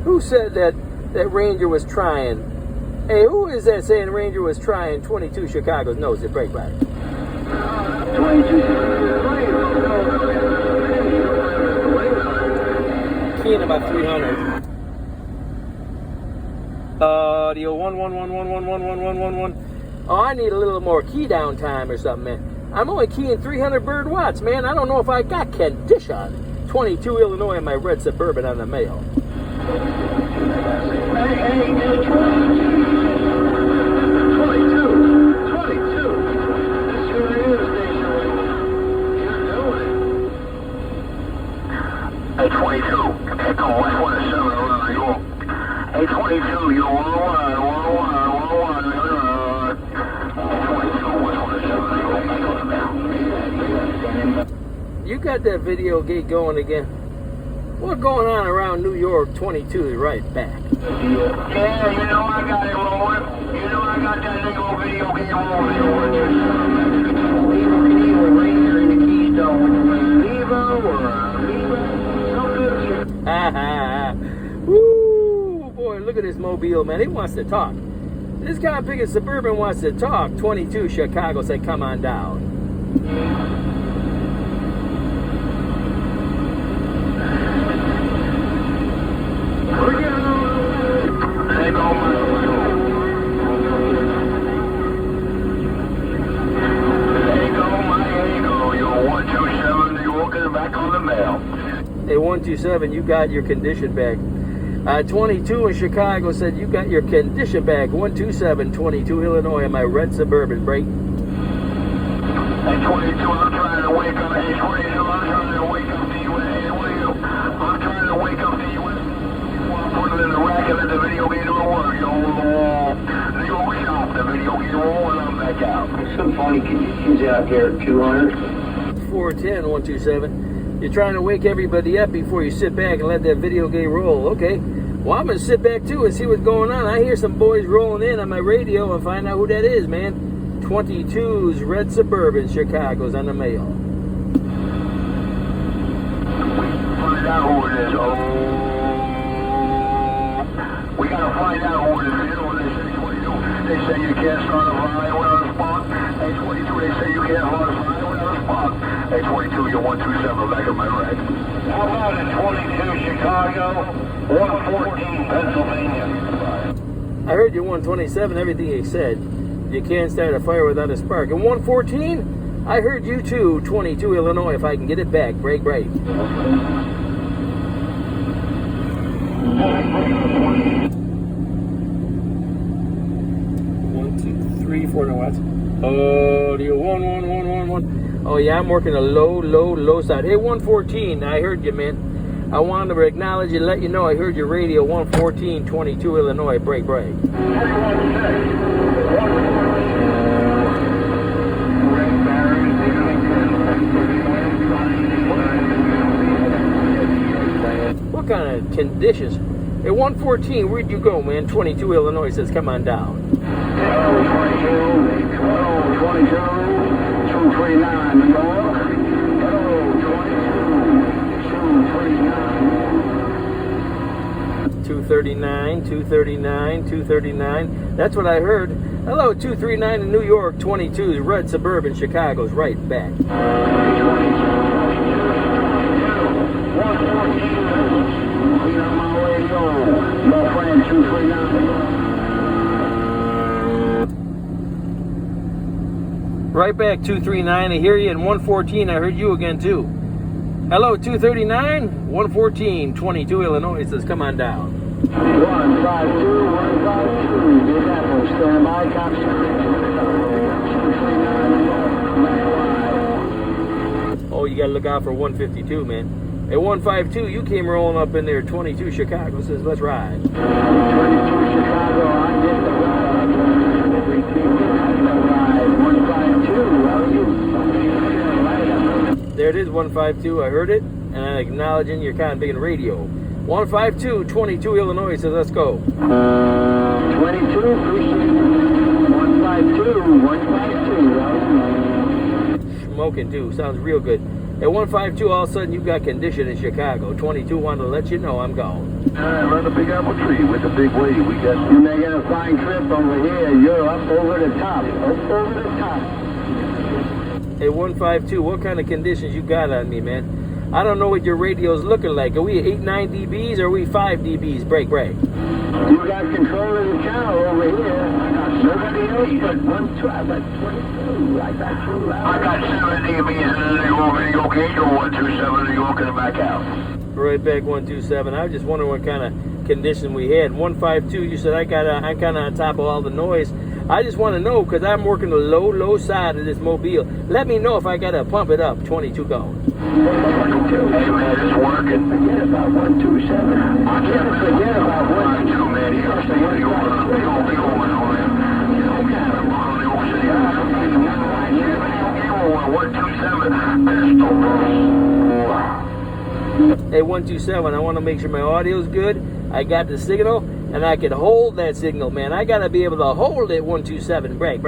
Who said that Ranger was trying? Hey, who is that saying Ranger was trying 22 Chicago's nose to break back? 22. Keying about 300. The 111111111. Oh, I need a little more key down time or something, man. I'm only keying 300 bird watts, man. I don't know if I got condition. 22 Illinois in my red Suburban on the mail. Hey, 22. 22. This is radio station. You're doing it. Hey, 22. Echo West 107 around York. Hey, 22. You're 101. 22 West 107. You got that video gate going again? What's going on around New York? 22 is right back. Yeah, you know I got it rolling. You know I got that little video game rolling. Evo Ranger in the Keystone. Evo or Evo? Ha ha. Woo! Boy, look at this mobile, man. He wants to talk. This guy picking Suburban wants to talk. 22 Chicago said, come on down. Hey, 127, you got your condition back. 22 in Chicago said you got your condition back. 127, 22 Illinois in my red Suburban break. Hey, 22, I'm trying to wake up. Hey, 22, I'm trying to wake up to you. Hey, what are you? I'm trying to wake up to you. Put it in the rack and let the video game roll. Yo, shop, the video game roll, and I'm back out. Some funny conditions out there, 200. 410, 127. You're trying to wake everybody up before you sit back and let that video game roll. Okay. Well, I'm going to sit back too and see what's going on. I hear some boys rolling in on my radio and find out who that is, man. 22's red Suburban, Chicago's on the mail. Find out who it is. Oh, we got to find out who it is. You know what they say, 22. They say you can't start a fire without a spark. Hey, 22, they say you can't start a fire without a spark. Hey, 22, you're 127 back of my rack. How about in 22 Chicago, 114 Pennsylvania? I heard you 127, everything you said. You can't start a fire without a spark. And 114, I heard you too, 22 Illinois, if I can get it back. Break. 1, 2, 3, 4 watts. Oh, do you 1. Oh yeah, I'm working a low side. Hey, 114, I heard you, man. I wanted to acknowledge you, let you know I heard your radio. 114, 22 Illinois, break. What kind of conditions? Hey, 114, where'd you go, man? 22 Illinois says, come on down. 22, 239, New York. 239. That's what I heard. Hello, 239 in New York, 22's red Suburban, Chicago's right back. 114. Right back, 239. I hear you. And 114, I heard you again too. Hello, 239, 114, 22 Illinois says, come on down. 152, 152. Big Apple, stand by, copy. 239. Oh, you got to look out for 152, man. At 152, you came rolling up in there. 22 Chicago says, let's ride. 22 Chicago, I get the ride. 152, how are you? There it is, 152. I heard it, and I'm acknowledging your kind of big radio. 152, 22 Illinois says, let's go. 22, 152, 152. Smoking too, sounds real good. At 152, all of a sudden you got condition in Chicago. 22 wanted to let you know I'm gone. Around the Big Apple Tree with the big wave. We got. You're making a fine trip over here. You're up over the top. Up over the top. Hey, 152, what kind of conditions you got on me, man? I don't know what your radio's looking like. Are we 8, 9 dBs or are we 5 dBs? Break. You got control of the channel over here. Nobody else but 22. I got 22. I got you loud. I got 7 dBs in the video gauge or 127 New York and back out. Right back 127. I was just wondering what kind of condition we had. 152, you said I'm kind of on top of all the noise. I just want to know because I'm working the low side of this mobile. Let me know if I got to pump it up. 22 go. Hey man, it's working. Forget about 127. I can't Forget about 122, man. You got to stay big one over there. You know, we had a lot of the old city. 127 pistol. Hey, 127, I want to make sure my audio's good. I got the signal, and I can hold that signal, man. I got to be able to hold it, 127. Break.